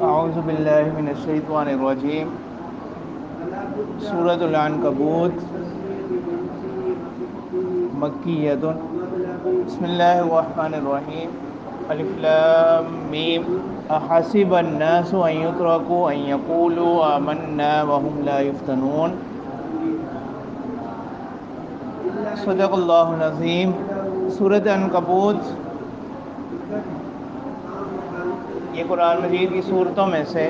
اعوذ باللہ من الشیطان الرجیم سورۃ العنکبوت مکیۃ بسم اللہ الرحمن الرحیم الف لام میم احسب الناس ان يتركوا ان يقولوا آمنا وهم لا يفتنون صدق اللہ العظیم۔ سورۃ عنکبوت یہ قرآن مجید کی صورتوں میں سے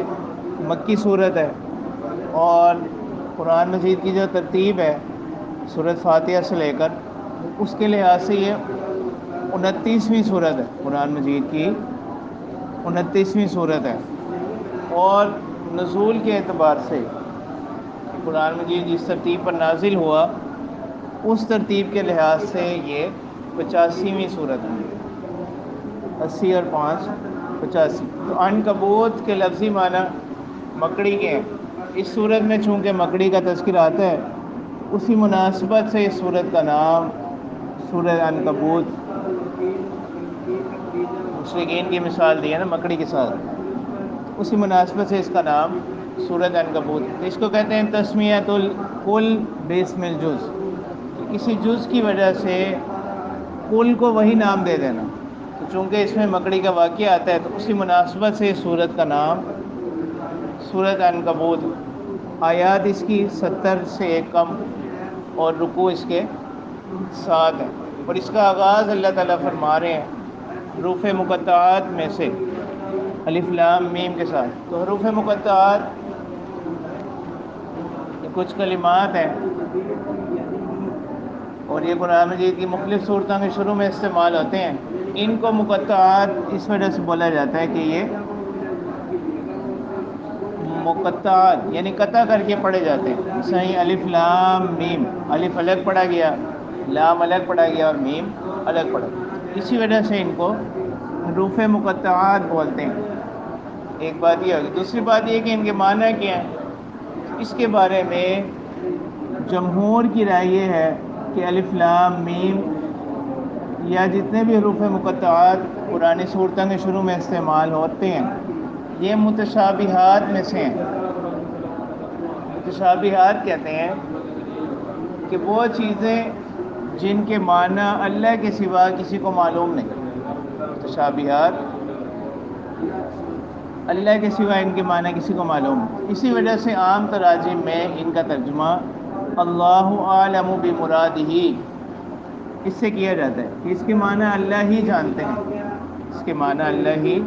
مکی صورت ہے، اور قرآن مجید کی جو ترتیب ہے سورۃ فاتحہ سے لے کر، اس کے لحاظ سے یہ 29ویں صورت ہے۔ قرآن مجید کی 29ویں صورت ہے، اور نزول کے اعتبار سے قرآن مجید جس ترتیب پر نازل ہوا اس ترتیب کے لحاظ سے یہ 85ویں صورت ہے۔ 80 اور 5 85۔ تو عنکبوت کے لفظی معنی مکڑی کے ہیں۔ اس صورت میں چونکہ مکڑی کا تذکر آتا ہے، اسی مناسبت سے اس صورت کا نام سورۃ عنکبوت، مشرکین کی مثال دی ہے نا مکڑی کے ساتھ، اسی مناسبت سے اس کا نام سورۃ عنکبوت۔ اس کو کہتے ہیں تسمیۃ الکل باسم الجز، کسی جز کی وجہ سے کل کو وہی نام دے دینا۔ تو چونکہ اس میں مکڑی کا واقعہ آتا ہے تو اسی مناسبت سے اس سورت کا نام سورۃ عنکبوت۔ آیات اس کی 70 سے ایک کم، اور رکوع اس کے 7 ہیں، اور اس کا آغاز اللہ تعالیٰ فرما رہے ہیں حروف مقطعات میں سے الف لام میم کے ساتھ۔ تو حروف مقطعات یہ کچھ کلمات ہیں، اور یہ قرآن مجید کی مختلف صورتوں کے شروع میں استعمال ہوتے ہیں۔ ان کو مقطعات اس وجہ سے بولا جاتا ہے کہ یہ مقطعات یعنی قطع کر کے پڑھے جاتے ہیں۔ صحیح الف لام میم، الف الگ پڑھا گیا، لام الگ پڑھا گیا، اور میم الگ پڑھا گیا، اسی وجہ سے ان کو حروف مقطعات بولتے ہیں۔ ایک بات یہ ہوگی۔ دوسری بات یہ کہ ان کے معنی کیا ہیں، اس کے بارے میں جمہور کی رائے یہ ہے کہ الف لام میم یا جتنے بھی حروف مقطعات قرآنی صورتوں کے شروع میں استعمال ہوتے ہیں یہ متشابہات میں سے ہیں۔ متشابہات کہتے ہیں کہ وہ چیزیں جن کے معنی اللہ کے سوا کسی کو معلوم نہیں۔ متشابہات اللہ کے سوا ان کے معنی کسی کو معلوم نہیں، اسی وجہ سے عام تراجم میں ان کا ترجمہ اللہ عالم بمرادہ اس سے کیا جاتا ہے کہ اس کے معنی اللہ ہی جانتے ہیں، اس کے معنی اللہ ہی۔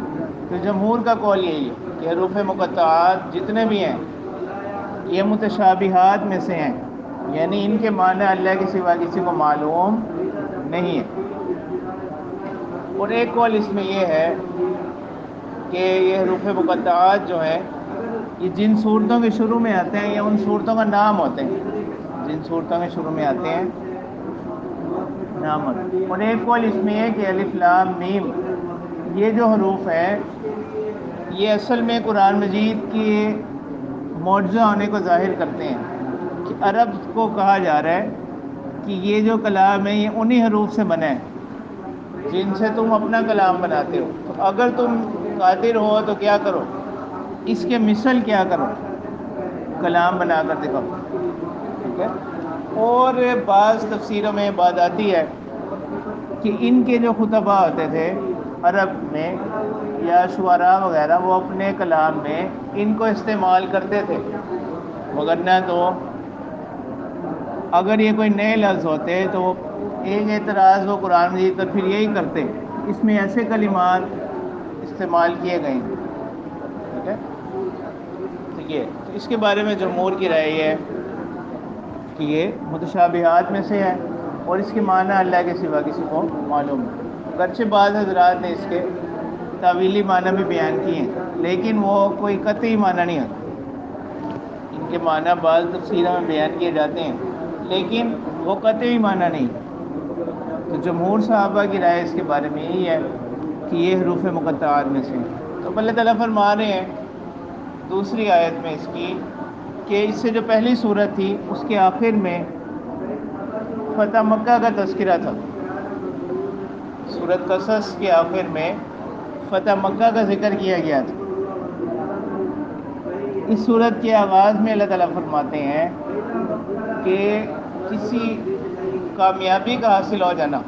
تو جمہور کا قول یہی ہے کہ حروف مقطعات جتنے بھی ہیں یہ متشابہات میں سے ہیں، یعنی ان کے معنی اللہ کے سوا کسی کو معلوم نہیں ہے۔ اور ایک قول اس میں یہ ہے کہ یہ حروف مقطعات جو ہیں یہ جن صورتوں کے شروع میں آتے ہیں یا ان صورتوں کا نام ہوتے ہیں، جن صورتوں کے شروع میں آتے ہیں نام ہوتے ہیں۔ اور ایک قول اس میں ہے کہ الف لام میم یہ جو حروف ہیں یہ اصل میں قرآن مجید کے معجزہ ہونے کو ظاہر کرتے ہیں، کہ عرب کو کہا جا رہا ہے کہ یہ جو کلام ہے یہ انہی حروف سے بنا ہے جن سے تم اپنا کلام بناتے ہو، تو اگر تم قادر ہو تو کیا کرو، اس کے مثل کیا کرو، کلام بنا کر دکھاؤ، ٹھیک ہے۔ اور بعض تفسیروں میں بات آتی ہے کہ ان کے جو خطبہ ہوتے تھے عرب میں یا شعراء وغیرہ وہ اپنے کلام میں ان کو استعمال کرتے تھے، مگر نہ تو اگر یہ کوئی نئے لفظ ہوتے تو ایک اعتراض وہ قرآن مجید پر پھر یہی کرتے، اس میں ایسے کلمات استعمال کیے گئے ہیں، ٹھیک ہے۔ تو اس کے بارے میں جمہور کی رائے یہ ہے کہ یہ متشابہات میں سے ہے، اور اس کے معنی اللہ کے سوا کسی کو معلوم ہے۔ اگرچہ بعض حضرات نے اس کے تاویلی معنی بھی بیان کیے ہیں، لیکن وہ کوئی قطعی معنی نہیں ہوتا۔ ان کے معنی بعض تفسیروں میں بیان کیے جاتے ہیں لیکن وہ قطعی معنی نہیں۔ تو جمہور صحابہ کی رائے اس کے بارے میں یہی ہے کہ یہ حروف مقطعات میں سے ہیں۔ تو اللہ تعالیٰ فرما رہے ہیں دوسری آیت میں اس کی کہ اس سے جو پہلی صورت تھی اس کے آخر میں فتح مکہ کا تذکرہ تھا۔ سورۃ قصص کے آخر میں فتح مکہ کا ذکر کیا گیا تھا، اس صورت کے آغاز میں اللہ تعالیٰ فرماتے ہیں کہ کسی کامیابی کا حاصل ہو جانا،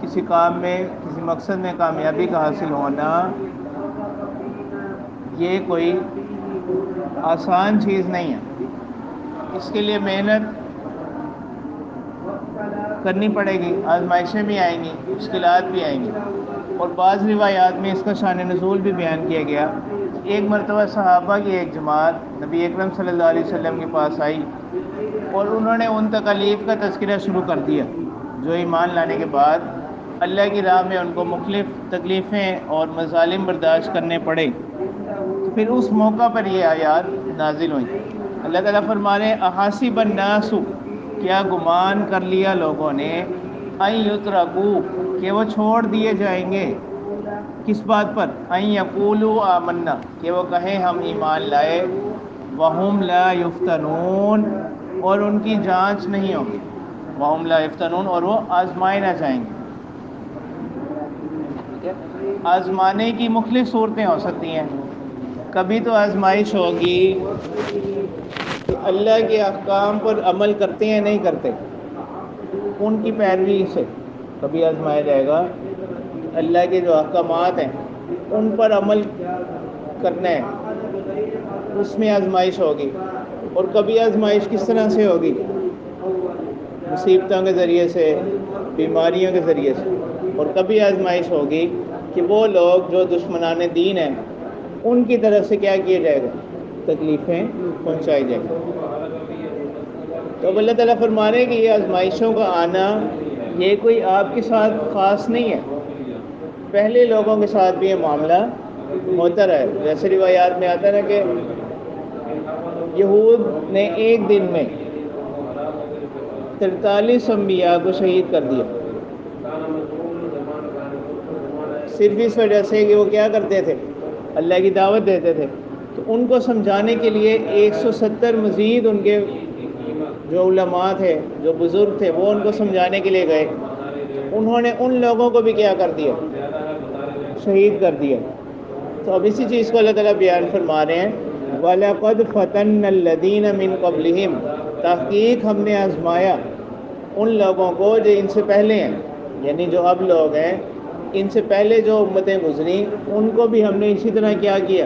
کسی کام میں، کسی مقصد میں کامیابی کا حاصل ہونا، یہ کوئی آسان چیز نہیں ہے۔ اس کے لیے محنت کرنی پڑے گی، آزمائشیں بھی آئیں گی، مشکلات بھی آئیں گی۔ اور بعض روایات میں اس کا شان نزول بھی بیان کیا گیا۔ ایک مرتبہ صحابہ کی ایک جماعت نبی اکرم صلی اللہ علیہ وسلم کے پاس آئی اور انہوں نے ان تکالیف کا تذکرہ شروع کر دیا جو ایمان لانے کے بعد اللہ کی راہ میں ان کو مختلف تکلیفیں اور مظالم برداشت کرنے پڑے۔ پھر اس موقع پر یہ آیات نازل ہوئیں۔ اللہ تعالیٰ فرما رہے ہیں احاسب الناس، کیا گمان کر لیا لوگوں نے، ان یترکوا، کہ وہ چھوڑ دیے جائیں گے، کس بات پر، ان یقولوا آمنا، کہ وہ کہیں ہم ایمان لائے، وہم لا یفتنون، اور ان کی جانچ نہیں ہوگی، وہم لا یفتنون، اور وہ آزمائے نہ جائیں گے۔ آزمانے کی مختلف صورتیں ہو سکتی ہیں۔ کبھی تو آزمائش ہوگی کہ اللہ کے احکام پر عمل کرتے ہیں نہیں کرتے، ان کی پیروی سے کبھی آزمایا جائے گا۔ اللہ کے جو احکامات ہیں ان پر عمل کرنا ہے، اس میں آزمائش ہوگی۔ اور کبھی آزمائش کس طرح سے ہوگی، مصیبتوں کے ذریعے سے، بیماریوں کے ذریعے سے۔ اور کبھی آزمائش ہوگی کہ وہ لوگ جو دشمنان دین ہیں ان کی طرف سے کیا کیا جائے گا، تکلیفیں پہنچائی جائیں گی۔ تو اب اللہ تعالیٰ فرما رہے ہیں کہ یہ آزمائشوں کا آنا یہ کوئی آپ کے ساتھ خاص نہیں ہے، پہلے لوگوں کے ساتھ بھی یہ معاملہ ہوتا رہا ہے۔ جیسے روایات میں آتا ہے نا کہ یہود نے ایک دن میں 43 انبیاء کو شہید کر دیا، صرف اس وجہ سے کہ وہ کیا کرتے تھے، اللہ کی دعوت دیتے تھے۔ تو ان کو سمجھانے کے لیے 170 مزید ان کے جو علماء تھے، جو بزرگ تھے، وہ ان کو سمجھانے کے لیے گئے۔ انہوں نے ان لوگوں کو بھی کیا کر دیا، شہید کر دیا۔ تو اب اسی چیز کو اللہ تعالیٰ بیان فرما رہے ہیں، وَلَقَدْ فَتَنَّ الَّذِينَ مِن قَبْلِهِمْ، تحقیق ہم نے آزمایا ان لوگوں کو جو ان سے پہلے ہیں، یعنی جو اب لوگ ہیں، ان سے پہلے جو امتیں گزری ان کو بھی ہم نے اسی طرح کیا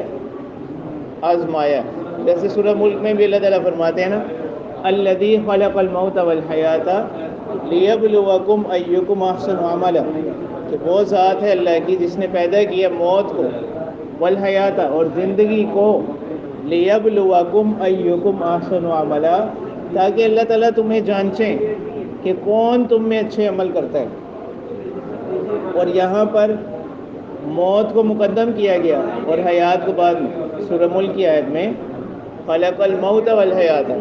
آزمایا۔ جیسے سورہ ملک میں بھی اللہ تعالیٰ فرماتے ہیں نا، الذی خلق الموت والحیات لیبلوکم ایکم احسن عملا، کہ وہ ذات ہے اللہ کی جس نے پیدا کیا موت کو، والحیات، اور زندگی کو، لیبلوکم ایکم احسن عملا، تاکہ اللہ تعالیٰ تمہیں جانچیں کہ کون تم میں اچھے عمل کرتا ہے۔ اور یہاں پر موت کو مقدم کیا گیا اور حیات کو بعد میں۔ سورہ ملک کی آیت میں خلق الموت والحیات،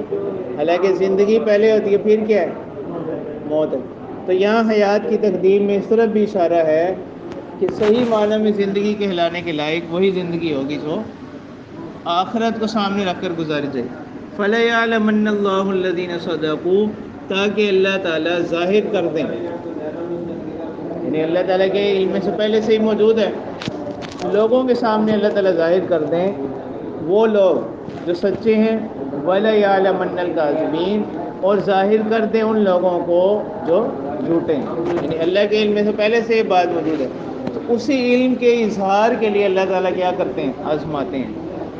حالانکہ زندگی پہلے ہوتی ہے، پھر کیا ہے، موت ہے۔ تو یہاں حیات کی تقدیم میں اس طرف بھی اشارہ ہے کہ صحیح معنی میں زندگی کہلانے کے لائق وہی زندگی ہوگی جو آخرت کو سامنے رکھ کر گزاری جائے۔ فَلَيَعْلَمَنَّ اللَّهُ الَّذِينَ صَدَقُوا، تاکہ اللہ تعالیٰ ظاہر کر دیں، یعنی اللہ تعالیٰ کے علم میں سے پہلے سے ہی موجود ہے، لوگوں کے سامنے اللہ تعالیٰ ظاہر کر دیں وہ لوگ جو سچے ہیں، وَلَيَعْلَمَنَّ الْكَاذِبِينَ، اور ظاہر کر دیں ان لوگوں کو جو جھوٹے ہیں۔ یعنی اللہ کے علم میں سے پہلے سے یہ بات موجود ہے، تو اسی علم کے اظہار کے لیے اللہ تعالیٰ کیا کرتے ہیں، آزماتے ہیں،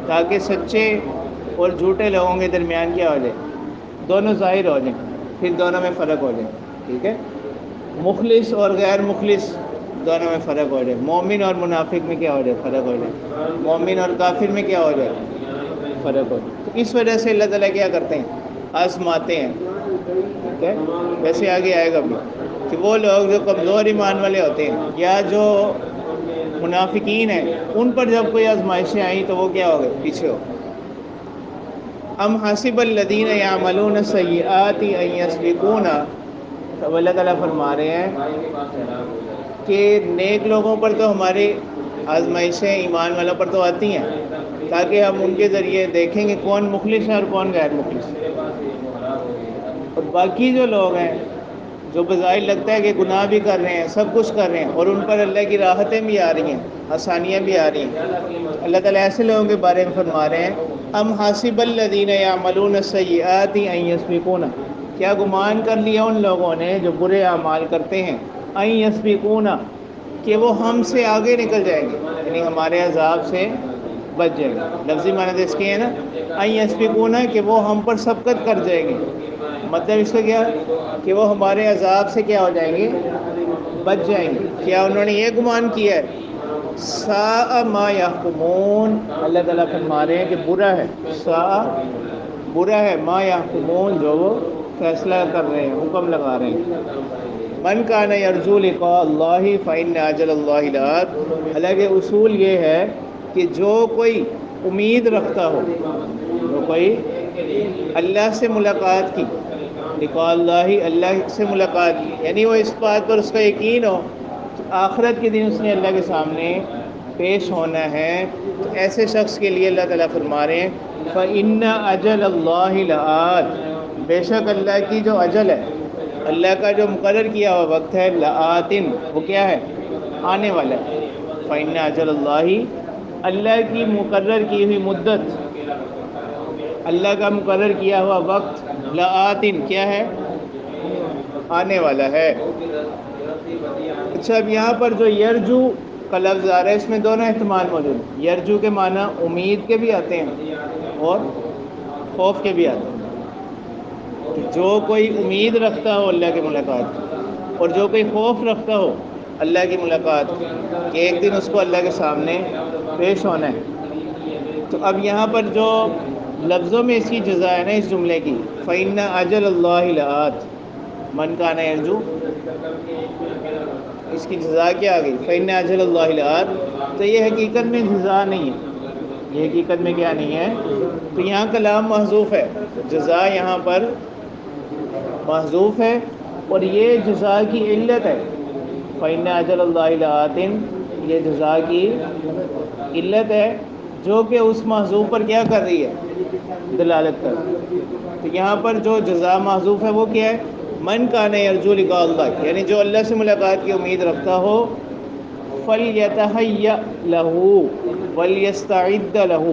تاکہ سچے اور جھوٹے لوگوں کے درمیان کیا ہو جائے، دونوں ظاہر ہو جائیں، پھر دونوں میں فرق ہو جائے، ٹھیک ہے، مخلص اور غیر مخلص دونوں میں فرق ہو جائے، مومن اور منافق میں کیا ہو جائے، فرق ہو جائے، مومن اور کافر میں کیا ہو جائے، فرق ہو جائے۔ تو اس وجہ سے اللہ تعالیٰ کیا کرتے ہیں، آزماتے ہیں، ٹھیک ہے۔ ویسے آگے آئے گا بھی کہ وہ لوگ جو کمزور ایمان والے ہوتے ہیں یا جو منافقین ہیں ان پر جب کوئی آزمائشیں آئیں تو وہ کیا ہو گئے، پیچھے ہو۔ ام حسب الذین یعملون السیئات ان یسبقونا، تو اللہ تعالیٰ فرما رہے ہیں کہ نیک لوگوں پر تو ہماری آزمائشیں ایمان والوں پر تو آتی ہیں تاکہ ہم ان کے ذریعے دیکھیں کہ کون مخلص ہے اور کون غیر مخلص ہے۔ اور باقی جو لوگ ہیں جو بظاہر لگتا ہے کہ گناہ بھی کر رہے ہیں، سب کچھ کر رہے ہیں، اور ان پر اللہ کی راحتیں بھی آ رہی ہیں، آسانیاں بھی آ رہی ہیں۔ اللہ تعالیٰ ایسے لوگوں کے بارے میں فرما رہے ہیں، ام حاسب الذین یعملون السیئات ان یسبقونا، کیا گمان کر لیا ان لوگوں نے جو برے اعمال کرتے ہیں، ان یسبقونا، کہ وہ ہم سے آگے نکل جائیں گے، یعنی ہمارے عذاب سے بچ جائیں گے۔ لفظی معنی تو اس کے ہے نا، ان یسبقونا، کہ وہ ہم پر سبقت کر جائیں گے، مطلب اس کا کیا کہ وہ ہمارے عذاب سے کیا ہو جائیں گے، بچ جائیں گے۔ کیا انہوں نے یہ گمان کیا ہے؟ ساء ما یحکمون، اللہ تعالیٰ فرما رہے ہیں کہ برا ہے، ساء برا ہے، ما یحکمون جو وہ فیصلہ کر رہے ہیں، حکم لگا رہے ہیں۔ من کان یرجو لقاء اللہ فإن اجل اللہ لآت، حالانکہ اصول یہ ہے کہ جو کوئی امید رکھتا ہو، جو کوئی اللہ سے ملاقات کی، لقاء اللہ، اللہ سے ملاقات کی، یعنی وہ اس بات پر اس کا یقین ہو کہ آخرت کے دن اس نے اللہ کے سامنے پیش ہونا ہے، تو ایسے شخص کے لیے اللہ تعالیٰ فرما رہے ہیں فإن اجل اللہ لآت، بے شک اللہ کی جو اجل ہے، اللہ کا جو مقرر کیا ہوا وقت ہے، لآتن، وہ کیا ہے، آنے والا ہے۔ فإن اجل اللہ، اللہ کی مقرر کی ہوئی مدت، اللہ کا مقرر کیا ہوا وقت، لآتن کیا ہے، آنے والا ہے۔ اچھا، اب یہاں پر جو یرجو کا لفظ آ رہا ہے، اس میں دونوں احتمال موجود ہیں۔ یرجو کے معنی امید کے بھی آتے ہیں اور خوف کے بھی آتے ہیں، کہ جو کوئی امید رکھتا ہو اللہ کی ملاقات کی، اور جو کوئی خوف رکھتا ہو اللہ کی ملاقات کی، کہ ایک دن اس کو اللہ کے سامنے پیش ہونا ہے۔ تو اب یہاں پر جو لفظوں میں اس کی جزا ہے نا اس جملے کی، فإن اجل اللہ لآت، من کان یرجو، اس کی جزا کیا آ گئی، فإن اجل اللہ لآت، تو یہ حقیقت میں جزا نہیں ہے، یہ حقیقت میں کیا نہیں ہے، تو یہاں کلام محذوف ہے، جزا یہاں پر محذوف ہے، اور یہ جزا کی علت ہے، فإن اجل اللہ لآت، یہ جزا کی علت ہے جو کہ اس محذوف پر کیا کر رہی ہے، دلالت کر رہی ہے۔ تو یہاں پر جو جزا محذوف ہے وہ کیا ہے، من کان یرجو لقاء اللہ، یعنی جو اللہ سے ملاقات کی امید رکھتا ہو، فلیتہیأ لہ ولیستعد لہ،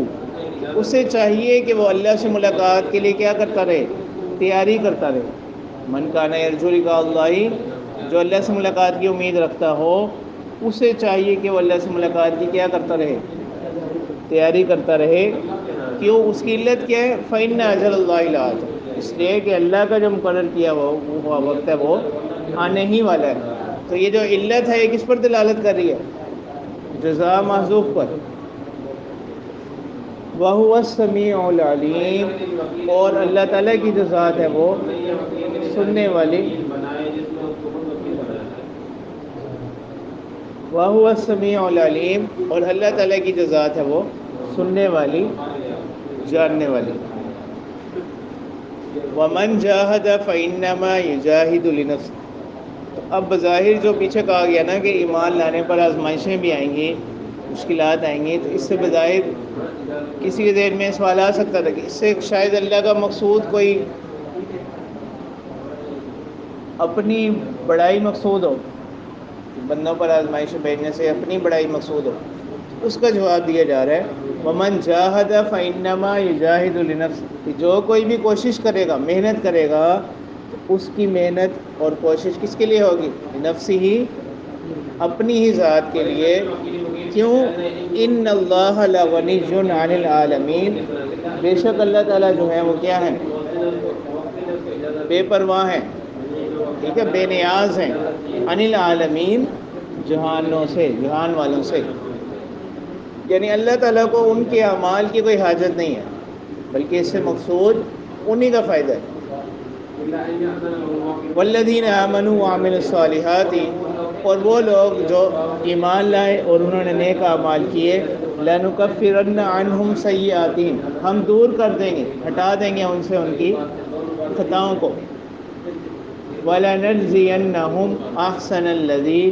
اسے چاہیے کہ وہ اللہ سے ملاقات کے لیے کیا کرتا رہے، تیاری کرتا رہے۔ من کان یرجو لقاء اللہ، جو اللہ سے ملاقات کی امید رکھتا ہو، اسے چاہیے کہ وہ اللہ سے ملاقات کی کیا کرتا رہے، تیاری کرتا رہے۔ کیوں؟ اس کی علت کیا ہے، فإن اجل اللہ لآت، اس لیے کہ اللہ کا جو مقرر کیا ہوا وقت ہے وہ آنے ہی والا ہے۔ تو یہ جو علت ہے یہ کس پر دلالت کر رہی ہے، جزا محذوف پر۔ وَهُوَ السَّمِيعُ الْعَلِيمُ، اور اللہ تعالیٰ کی جو ذات ہے وہ سننے والی، وَهُوَ السَّمِيعُ الْعَلِيمُ، اور اللہ تعالیٰ کی جو ذات ہے وہ سننے والی، جاننے والی۔ وَمَنْ جَاهَدَ فَإِنَّمَا يُجَاهِدُ لِنَفْسِهِ، تو اب بظاہر جو پیچھے کہا گیا نا کہ ایمان لانے پر آزمائشیں بھی آئیں گی، مشکلات آئیں گی، تو اس سے بظاہر کسی کے ذہن میں سوال آ سکتا تھا کہ اس سے شاید اللہ کا مقصود کوئی اپنی بڑائی مقصود ہو، بندوں پر آزمائشیں بھیجنے سے اپنی بڑائی مقصود ہو۔ اس کا جواب دیا جا رہا ہے وَمَنْ جَاهَدَ فَإِنَّمَا يُجَاهِدُ لِنَفْسِهِ، کہ جو کوئی بھی کوشش کرے گا، محنت کرے گا، تو اس کی محنت اور کوشش کس کے لیے ہوگی، لنفسه، اپنی ہی ذات کے لیے۔ کیوں؟ ان اللہ لغنی عن العالمین، بے شک اللہ تعالیٰ جو ہے وہ کیا ہے، بے پرواہ ہیں، ٹھیک ہے، بے نیاز ہیں، عن العالمین، جہانوں سے، جہان والوں سے، یعنی اللہ تعالیٰ کو ان کے اعمال کی کوئی حاجت نہیں ہے، بلکہ اس سے مقصود انہی کا فائدہ ہے۔ والذین آمنوا وعملوا الصالحات، اور وہ لوگ جو ایمان لائے اور انہوں نے نیک اعمال کیے، لنکفرن عنہم سیئاتہم، ہم دور کر دیں گے، ہٹا دیں گے ان سے ان کی خطاؤں کو، وَلَنَجْزِيَنَّهُمْ أَحْسَنَ الَّذِي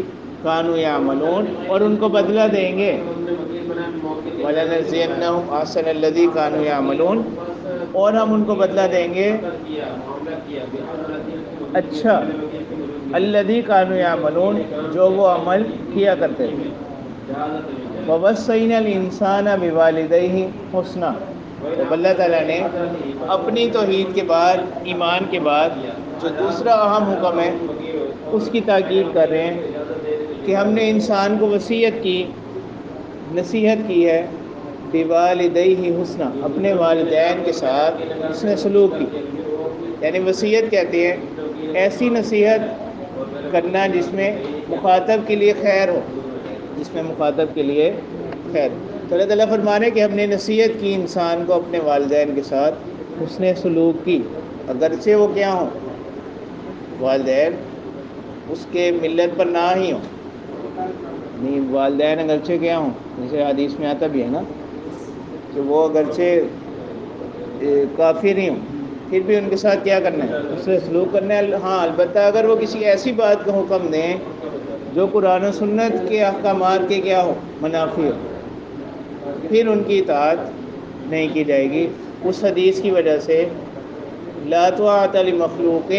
كَانُوا يَعْمَلُونَ، اور ان کو بدلہ دیں گے، وَلَنَجْزِيَنَّهُمْ أَحْسَنَ الَّذِي كَانُوا يَعْمَلُونَ، اور ہم ان کو بدلہ دیں گے اچھا الذی کانوا یعملون، جو وہ عمل کیا کرتے تھے۔ ووصینا الانسان بوالدیہ حسنا، تو اللہ تعالیٰ نے اپنی توحید کے بعد، ایمان کے بعد جو دوسرا اہم حکم ہے اس کی تاکید کر رہے ہیں کہ ہم نے انسان کو وصیت کی، نصیحت کی ہے، بوالدیہ حسنا، اپنے والدین کے ساتھ اس نے سلوک کی۔ یعنی وصیت کہتے ہیں ایسی نصیحت کرنا جس میں مخاطب کے لیے خیر ہو، جس میں مخاطب کے لیے خیر۔ تو اللہ تعالیٰ فرمانے کہ ہم نے نصیحت کی انسان کو اپنے والدین کے ساتھ حسن سلوک کی، اگرچہ وہ کیا ہوں، والدین اس کے ملت پر نہ ہی ہوں، نہیں والدین اگرچہ کیا ہوں، جیسے حدیث میں آتا بھی ہے نا کہ وہ اگرچہ کافر ہی ہوں، پھر بھی ان کے ساتھ کیا کرنا ہے، اس سے سلوک کرنا ہے۔ ہاں البتہ اگر وہ کسی ایسی بات کا حکم دیں جو قرآن و سنت کے احکامات کے کیا ہو، منافی ہو، پھر ان کی اطاعت نہیں کی جائے گی۔ اس حدیث کی وجہ سے لا طاعۃ لمخلوق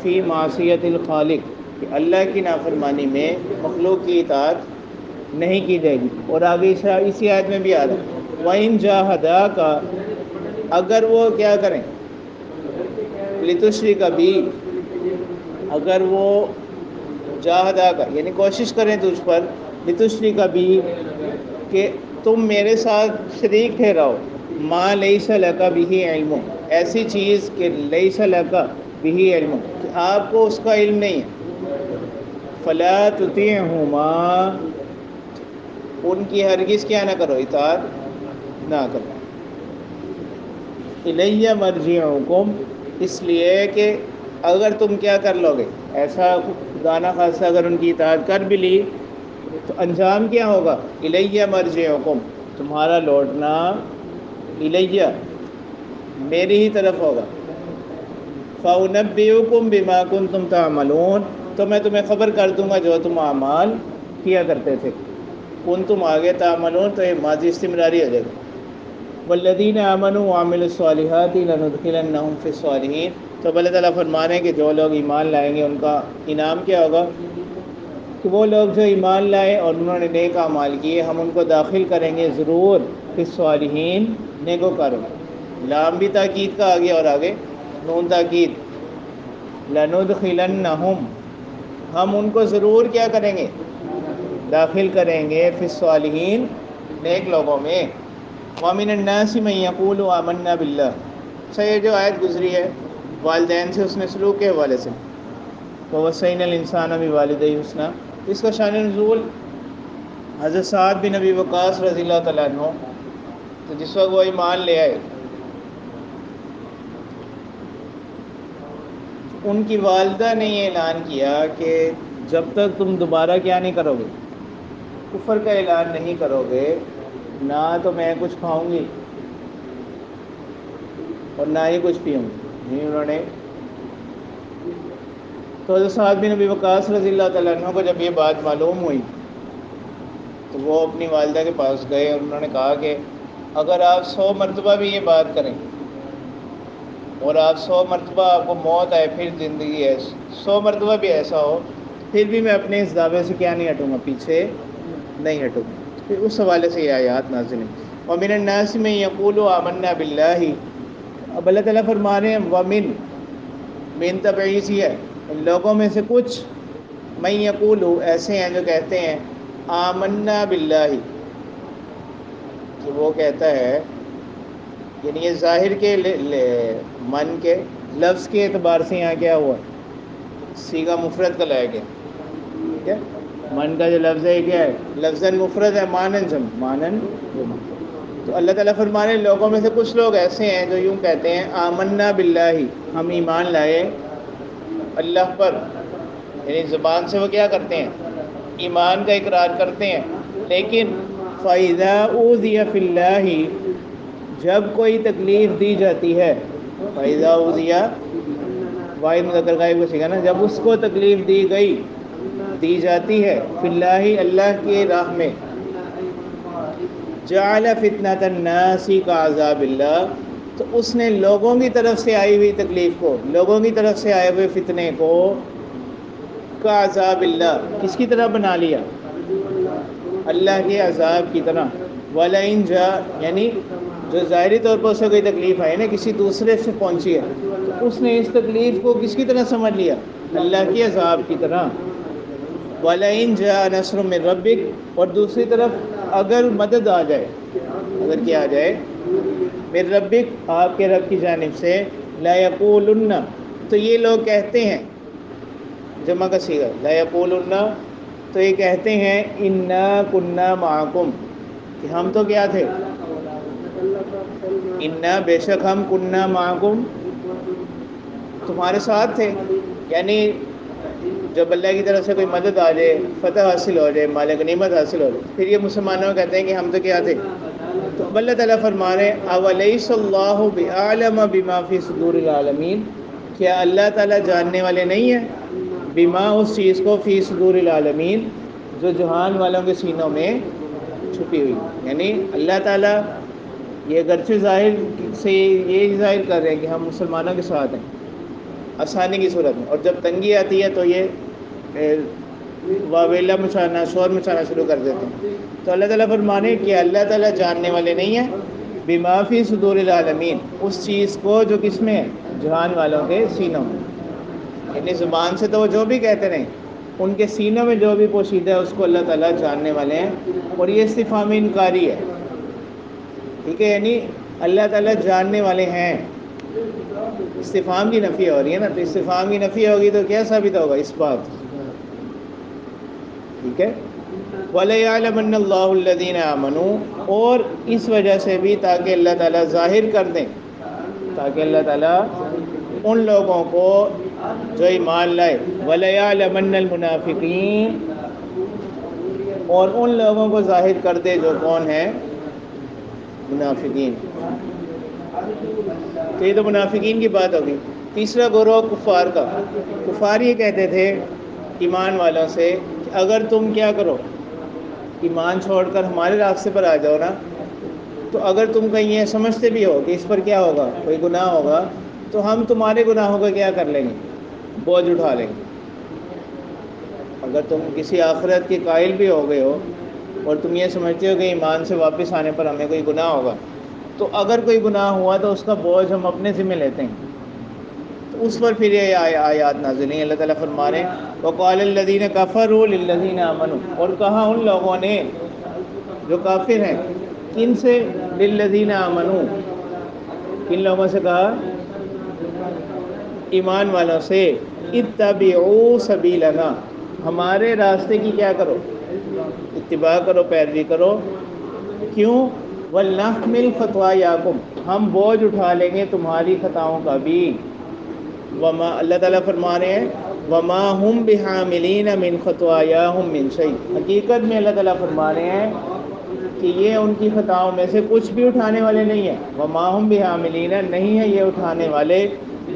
فی معصیت الخالق، کہ اللہ کی نافرمانی میں مخلوق کی اطاعت نہیں کی جائے گی۔ اور آگے اسی آیت میں بھی آ رہا ہے وَإِن جَاهَدَاكَ، اگر وہ کیا کریں، لِتُشْرِكَ بِی، اگر وہ جاہداکا یعنی کوشش کریں تجھ پر، لِتُشْرِكَ بِی، کہ تم میرے ساتھ شریک ٹھہراؤ، ما لیس لک بہ علم، ایسی چیز کہ لیس لک بہ علم، کہ آپ کو اس کا علم نہیں ہے، فلا تطیعہما، ان کی ہرگز کیا نہ کرو، اطاعت نہ کرو۔ الیہ مرجعکم، اس لیے کہ اگر تم کیا کر لو گے، ایسا خدا نہ خاصہ اگر ان کی اطاعت کر بھی لی تو انجام کیا ہوگا، الیہ مرجعکم، تمہارا لوٹنا الیہ، میری ہی طرف ہوگا، فَأُنَبِّئُكُم بِمَا كُنتُمْ تَعْمَلُونَ، تو میں تمہیں خبر کر دوں گا جو تم اعمال کیا کرتے تھے۔ کنتم آگے، تعملون تو یہ ماضی استمراری ہو جائے گا۔ والذین آمنوا وعملوا الصالحات لندخلنہم فی الصالحین، تو اللہ تعالیٰ فرمانے ہیں کہ جو لوگ ایمان لائیں گے ان کا انعام کیا ہوگا، کہ وہ لوگ جو ایمان لائے اور انہوں نے نیک اعمال کیے ہم ان کو داخل کریں گے ضرور فی الصالحین، نیکوکاروں۔ لام بھی تاکید کا آگے اور آگے نون تاکید، لندخلنہم، ہم ان کو ضرور کیا کریں گے، داخل کریں گے فی الصالحین، نیک لوگوں میں۔ وَمِنَ النَّاسِ مَن يَقُولُ آمَنَّا بِاللَّهِ، اچھا یہ جو آیت گزری ہے والدین سے اس نے سلوک کے حوالے سے، وَوَصَّيْنَا الْإِنسَانَ بِوَالِدَيْهِ حُسْنًا، اس کا شان نزول حضرت سعد بن ابی وقاص رضی اللہ تعالیٰ عنہ، تو جس وقت وہ ایمان لے آئے، ان کی والدہ نے یہ اعلان کیا کہ جب تک تم دوبارہ کیا نہیں کرو گے، کفر کا اعلان نہیں کرو گے، نہ تو میں کچھ کھاؤں گی اور نہ ہی کچھ پیوں گی، نہیں انہوں نے۔ تو حضرت سعد بن ابی وقاص رضی اللہ تعالیٰ عنہ کو جب یہ بات معلوم ہوئی تو وہ اپنی والدہ کے پاس گئے اور انہوں نے کہا کہ اگر آپ 100 مرتبہ بھی یہ بات کریں اور آپ 100 مرتبہ آپ کو موت آئے پھر زندگی ہے، 100 مرتبہ بھی ایسا ہو، پھر بھی میں اپنے اس دعوے سے کیا نہیں ہٹوں گا، پیچھے نہیں ہٹوں گا۔ پھر اس حوالے سے یہ آیات نازل ہیں۔ وَمِنَ النَّاسِ مَن يَقُولُ آمَنَّا بِاللَّهِ، اب اللہ تعالیٰ فرما رہے ہیں وَمِن، من تبعیض ہے، ان لوگوں میں سے کچھ، من یقول، ایسے ہیں جو کہتے ہیں آمنا باللہ، کہ وہ کہتا ہے، یعنی یہ ظاہر کے من کے لفظ کے اعتبار سے یہاں کیا ہوا، صیغہ مفرد کا لایا گیا، ٹھیک ہے، من کا جو لفظ ہے کیا ہے، لفظاً مفرد ہے، مانن جمع، مانن جمع۔ تو اللہ تعالیٰ فرمانے لوگوں میں سے کچھ لوگ ایسے ہیں جو یوں کہتے ہیں آمنا باللہ، ہم ایمان لائے اللہ پر، یعنی زبان سے وہ کیا کرتے ہیں، ایمان کا اقرار کرتے ہیں، لیکن فَإِذَا أُوذِيَ فِي اللَّهِ، جب کوئی تکلیف دی جاتی ہے، فَإِذَا أُوذِيَ واحد مذکر غائب کو سیکھا نا، جب اس کو تکلیف دی گئی، دی جاتی ہے، فی اللہ، اللہ کی راہ میں، جعل فتنۃ الناس کعذاب اللہ، تو اس نے لوگوں کی طرف سے آئی ہوئی تکلیف کو، لوگوں کی طرف سے آئے ہوئے فتنے کو کا عذاب اللہ، کس کی طرح بنا لیا؟ اللہ کے عذاب کی طرح. وَلَئِن جَاءَ، یعنی جو ظاہری طور پر اسے کوئی تکلیف آئی نا، کسی دوسرے سے پہنچی ہے، تو اس نے اس تکلیف کو کس کی طرح سمجھ لیا؟ اللہ کے عذاب کی طرح. وَلَئِن جَاءَ نَصْرٌ مِّن رَبِّكَ، اور دوسری طرف اگر مدد آ جائے، اگر کیا آ جائے؟ مِّن رَبِّكَ، آپ کے رب کی جانب سے. لَيَقُولُنَّ، تو یہ لوگ کہتے ہیں، جمع کا صیغہ لَيَقُولُنَّ، تو یہ کہتے ہیں اِنَّا كُنَّا مَعَكُمْ، کہ ہم تو کیا تھے؟ اِنَّا، بے شک ہم، كُنَّا مَعَكُمْ، تمہارے ساتھ تھے. یعنی جب اللہ کی طرف سے کوئی مدد آ جائے، فتح حاصل ہو جائے، مال غنیمت حاصل ہو جائے، پھر یہ مسلمانوں کو کہتے ہیں کہ ہم تو کیا تھے؟ تو اب اللہ تعالیٰ فرما رہے ہیں اَوَلَيْسَ اللَّهُ بِأَعْلَمَ بِمَا فِي صُدُورِ الْعَالَمِينَ، کیا اللہ تعالیٰ جاننے والے نہیں ہیں؟ بما، اس چیز کو، فی صدور العالمین، جو جہان والوں کے سینوں میں چھپی ہوئی. یعنی اللہ تعالیٰ یہ اگرچہ ظاہر سے یہ ظاہر کر رہے ہیں کہ ہم مسلمانوں کے ساتھ ہیں آسانی کی صورت میں، اور جب تنگی آتی ہے تو یہ واویلا مچانا، شور مچانا شروع کر دیتے ہیں. تو اللہ تعالیٰ فرمانے کہ اللہ تعالیٰ جاننے والے نہیں ہیں بما فی صدور العالمین، اس چیز کو جو کس میں ہے؟ جہان والوں کے سینوں میں. یعنی زبان سے تو وہ جو بھی کہتے رہیں، ان کے سینوں میں جو بھی پوشیدہ ہے اس کو اللہ تعالیٰ جاننے والے ہیں. اور یہ استفہام انکاری ہے، ٹھیک ہے، یعنی اللہ تعالیٰ جاننے والے ہیں. استفہام کی نفی ہو رہی ہے نا، تو استفہام کی نفی ہوگی تو کیا ثابت ہوگا؟ اس بات، ٹھیک ہے. وَلَيَعْلَمَنَّ اللَّهُ الَّذِينَ آمَنُوا، اور اس وجہ سے بھی تاکہ اللہ تعالیٰ ظاہر کر دیں، تاکہ اللہ تعالیٰ ان لوگوں کو جو ایمان لائے. وَلَيَعْلَمَنَّ الْمُنَافِقِينَ، اور ان لوگوں کو ظاہر کر دے جو کون ہیں؟ منافقین. تو یہ تو منافقین کی بات ہوگی. تیسرا گروہ کفار کا. کفار یہ کہتے تھے ایمان والوں سے کہ اگر تم کیا کرو، ایمان چھوڑ کر ہمارے راستے پر آ جاؤ نا، تو اگر تم کہیں یہ سمجھتے بھی ہو کہ اس پر کیا ہوگا، کوئی گناہ ہوگا، تو ہم تمہارے گناہوں کا کیا کر لیں گے؟ بوجھ اٹھا لیں گے. اگر تم کسی آخرت کے قائل بھی ہو گئے ہو اور تم یہ سمجھتے ہو کہ ایمان سے واپس آنے پر ہمیں کوئی گناہ ہوگا، تو اگر کوئی گناہ ہوا تو اس کا بوجھ ہم اپنے ذمہ لیتے ہیں. تو اس پر پھر یہ آیات نازل ہیں. اللہ تعالیٰ فرما رہے ہیں وَقَالَ الَّذِينَ كَفَرُوا لِلَّذِينَ آمَنُوا، اور کہا ان لوگوں نے جو کافر ہیں، کن سے؟ لِلَّذِينَ آمَنُوا، کن لوگوں سے کہا؟ ایمان والوں سے. اتبعوا سبیلنا، ہمارے راستے کی کیا کرو؟ اتباع کرو، پیروی کرو. کیوں؟ وَلْنَحْمِلْ خَطْوَایَاکُمْ، ہم بوجھ اٹھا لیں گے تمہاری خطاؤں کا بھی. وما، اللہ تعالیٰ فرما رہے ہیں وَمَا هُمْ بِحَامِلِينَ مِنْ خَطْوَایَاهُمْ مِنْ شَيْءٍ، حقیقت میں اللہ تعالیٰ فرما رہے ہیں کہ یہ ان کی خطاؤں میں سے کچھ بھی اٹھانے والے نہیں ہیں. وَمَا هُمْ بِحَامِلِينَ، نہیں ہے یہ اٹھانے والے،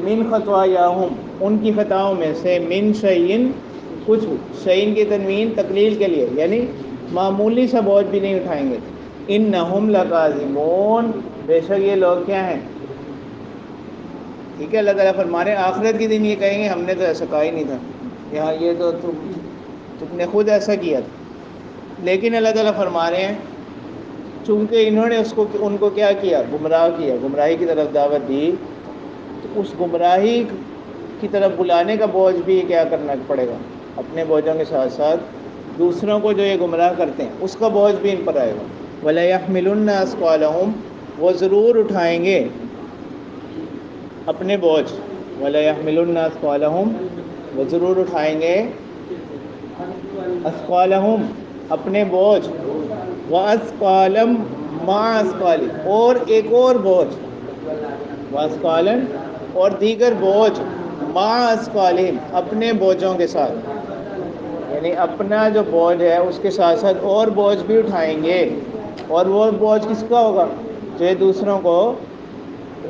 مِنْ خَطْوَایَاهُمْ، ان کی خطاؤں میں سے، مِنْ شَيْءٍ، کچھ بھی. شَيْءٍ کی تنوین تقلیل کے لیے، یعنی معمولی سا بوجھ بھی نہیں اٹھائیں گے. اِنَّهُمْ لَكَاذِبُونَ، بے شک یہ لوگ کیا ہیں؟ ٹھیک ہے. اللہ تعالیٰ فرما رہے ہیں آخرت کے دن یہ کہیں گے ہم نے تو ایسا کہا ہی نہیں تھا، یہاں یہ تو تم نے خود ایسا کیا تھا. لیکن اللہ تعالیٰ فرما رہے ہیں چونکہ انہوں نے ان کو کیا کیا؟ گمراہ کیا، گمراہی کی طرف دعوت دی، تو اس گمراہی کی طرف بلانے کا بوجھ بھی کیا کرنا پڑے گا؟ اپنے بوجھوں کے ساتھ ساتھ دوسروں کو جو یہ گمراہ کرتے ہیں اس کا بوجھ بھی ان پر آئے گا. وَلَيَحْمِلُنَّ أَثْقَالَهُمْ، وہ ضرور اٹھائیں گے اپنے بوجھ. وَلَيَحْمِلُنَّ أَثْقَالَهُمْ، وہ ضرور اٹھائیں گے أَثْقَالَهُمْ، اپنے بوجھ. وَأَثْقَالًا مَعَ أَثْقَالِهِمْ، اور ایک اور بوجھ. وَأَثْقَالًا، اور دیگر بوجھ. مَعَ أَثْقَالِهِمْ، اپنے بوجھوں کے ساتھ، یعنی اپنا جو بوجھ ہے اس کے ساتھ ساتھ اور بوجھ بھی اٹھائیں گے. اور وہ بوجھ کس کا ہوگا؟ جو دوسروں کو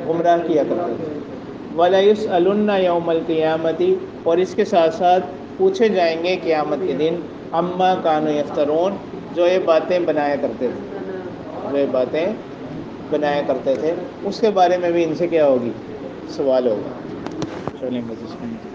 گمراہ کیا کرتے ہیں. وَلَيُسْأَلُنَّ يَوْمَ الْقِيَامَةِ، اور اس کے ساتھ ساتھ پوچھے جائیں گے قیامت کے دن عَمَّا كَانُوا يَفْتَرُونَ، جو یہ باتیں بنایا کرتے تھے، جو یہ باتیں بنایا کرتے تھے اس کے بارے میں بھی ان سے کیا ہوگی؟ سوال ہوگا. چلیں بس اس میں